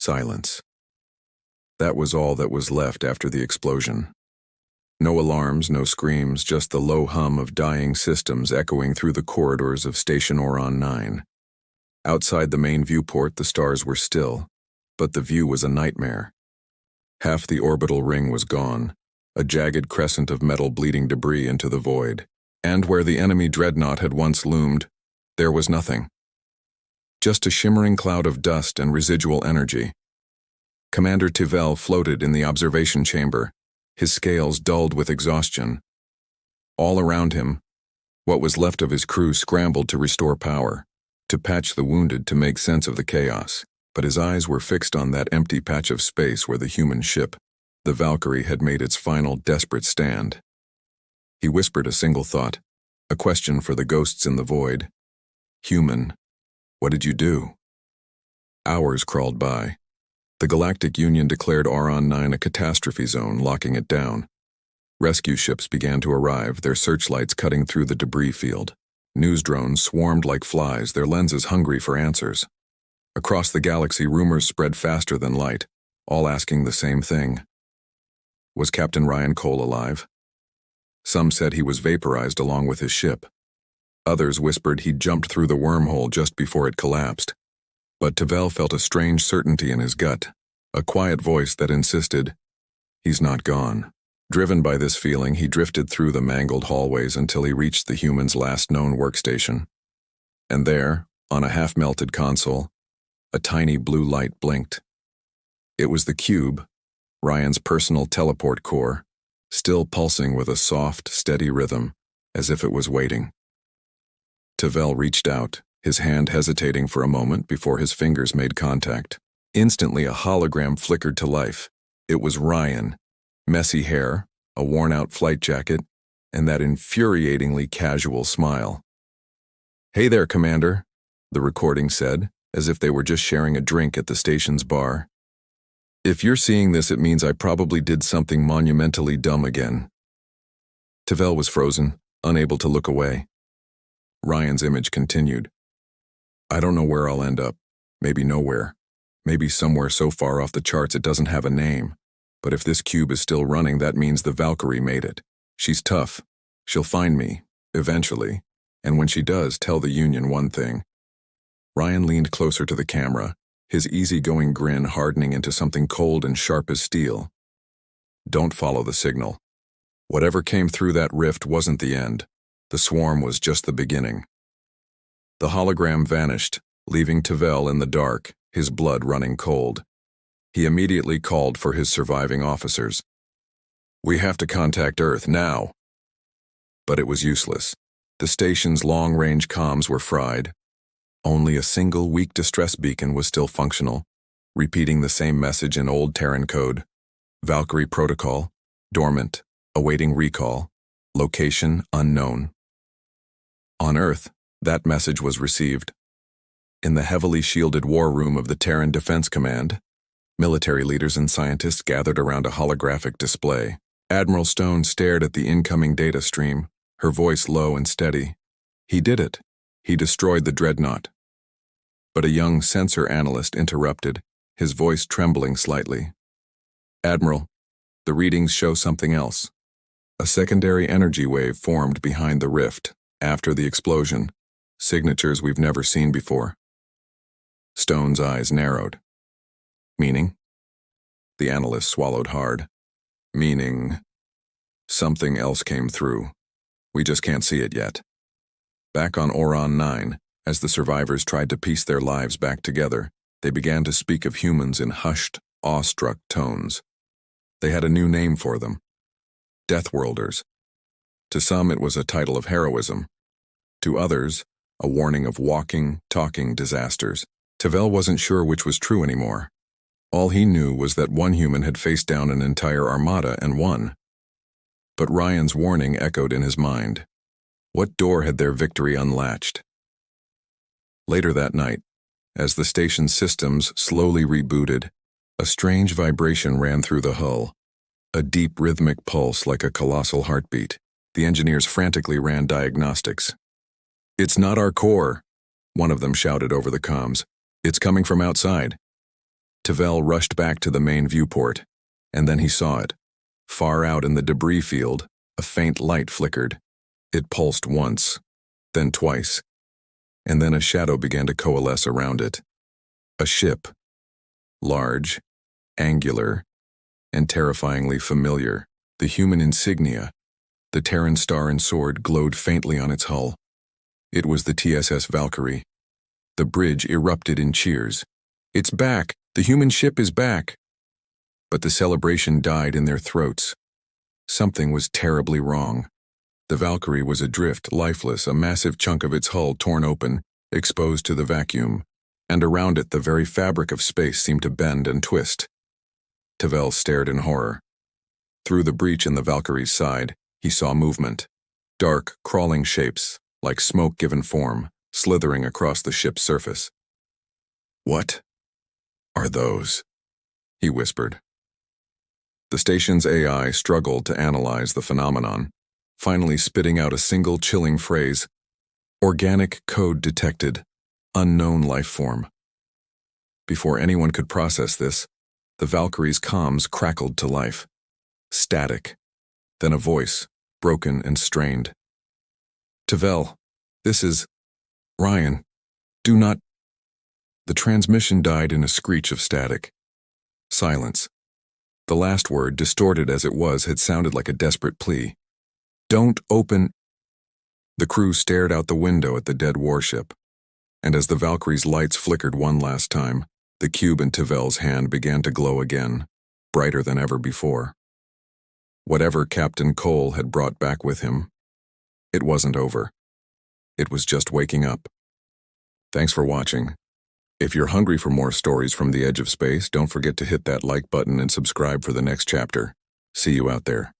Silence. That was all that was left after the explosion. No alarms, no screams, just the low hum of dying systems echoing through the corridors of Station Oron 9. Outside the main viewport, the stars were still, but the view was a nightmare. Half the orbital ring was gone, a jagged crescent of metal bleeding debris into the void. And where the enemy dreadnought had once loomed, there was nothing. Just a shimmering cloud of dust and residual energy. Commander Tivell floated in the observation chamber, his scales dulled with exhaustion. All around him, what was left of his crew scrambled to restore power, to patch the wounded, to make sense of the chaos. But his eyes were fixed on that empty patch of space where the human ship, the Valkyrie, had made its final desperate stand. He whispered a single thought, a question for the ghosts in the void. Human, what did you do? Hours crawled by. The Galactic Union declared Oron 9 a catastrophe zone, locking it down. Rescue ships began to arrive, their searchlights cutting through the debris field. News drones swarmed like flies, their lenses hungry for answers. Across the galaxy, rumors spread faster than light, all asking the same thing. Was Captain Ryan Cole alive? Some said he was vaporized along with his ship. Others whispered he'd jumped through the wormhole just before it collapsed. But Tivell felt a strange certainty in his gut, a quiet voice that insisted, he's not gone. Driven by this feeling, he drifted through the mangled hallways until he reached the human's last known workstation. And there, on a half-melted console, a tiny blue light blinked. It was the cube, Ryan's personal teleport core, still pulsing with a soft, steady rhythm, as if it was waiting. Tivell reached out, his hand hesitating for a moment before his fingers made contact. Instantly, a hologram flickered to life. It was Ryan. Messy hair, a worn-out flight jacket, and that infuriatingly casual smile. "Hey there, Commander," the recording said, as if they were just sharing a drink at the station's bar. "If you're seeing this, it means I probably did something monumentally dumb again." Tivell was frozen, unable to look away. Ryan's image continued. "I don't know where I'll end up. Maybe nowhere. Maybe somewhere so far off the charts it doesn't have a name. But if this cube is still running, that means the Valkyrie made it. She's tough. She'll find me, eventually. And when she does, tell the Union one thing." Ryan leaned closer to the camera, his easygoing grin hardening into something cold and sharp as steel. "Don't follow the signal. Whatever came through that rift wasn't the end. The swarm was just the beginning." The hologram vanished, leaving Tivell in the dark, his blood running cold. He immediately called for his surviving officers. "We have to contact Earth, now." But it was useless. The station's long-range comms were fried. Only a single weak distress beacon was still functional, repeating the same message in old Terran code. Valkyrie protocol, dormant, awaiting recall, location unknown. On Earth, that message was received. In the heavily shielded war room of the Terran Defense Command, military leaders and scientists gathered around a holographic display. Admiral Stone stared at the incoming data stream, her voice low and steady. He did it. He destroyed the dreadnought. But a young sensor analyst interrupted, his voice trembling slightly. "Admiral, the readings show something else. A secondary energy wave formed behind the rift, after the explosion. Signatures we've never seen before." Stone's eyes narrowed. "Meaning?" The analyst swallowed hard. "Meaning, something else came through. We just can't see it yet." Back on Oron 9, as the survivors tried to piece their lives back together, they began to speak of humans in hushed, awestruck tones. They had a new name for them. Deathworlders. To some it was a title of heroism. To others, a warning of walking, talking disasters. Tivell wasn't sure which was true anymore. All he knew was that one human had faced down an entire armada and won. But Ryan's warning echoed in his mind. What door had their victory unlatched? Later that night, as the station's systems slowly rebooted, a strange vibration ran through the hull. A deep rhythmic pulse like a colossal heartbeat. The engineers frantically ran diagnostics. "It's not our core," one of them shouted over the comms. "It's coming from outside." Tavel rushed back to the main viewport, and then he saw it. Far out in the debris field, a faint light flickered. It pulsed once, then twice, and then a shadow began to coalesce around it. A ship. Large, angular, and terrifyingly familiar. The human insignia, the Terran star and sword, glowed faintly on its hull. It was the TSS Valkyrie. The bridge erupted in cheers. "It's back! The human ship is back!" But the celebration died in their throats. Something was terribly wrong. The Valkyrie was adrift, lifeless, a massive chunk of its hull torn open, exposed to the vacuum, and around it the very fabric of space seemed to bend and twist. Tavel stared in horror. Through the breach in the Valkyrie's side, he saw movement. Dark, crawling shapes, like smoke given form, slithering across the ship's surface. "What are those?" he whispered. The station's AI struggled to analyze the phenomenon, finally spitting out a single chilling phrase: "Organic code detected. Unknown life form." Before anyone could process this, the Valkyrie's comms crackled to life. Static. Then a voice, broken and strained. "Tavel, this is Ryan. Do not..." The transmission died in a screech of static. Silence. The last word, distorted as it was, had sounded like a desperate plea. "Don't open..." The crew stared out the window at the dead warship, and as the Valkyrie's lights flickered one last time, the cube in Tavel's hand began to glow again, brighter than ever before. Whatever Captain Cole had brought back with him, it wasn't over. It was just waking up. Thanks for watching. If you're hungry for more stories from the edge of space, don't forget to hit that like button and subscribe for the next chapter. See you out there.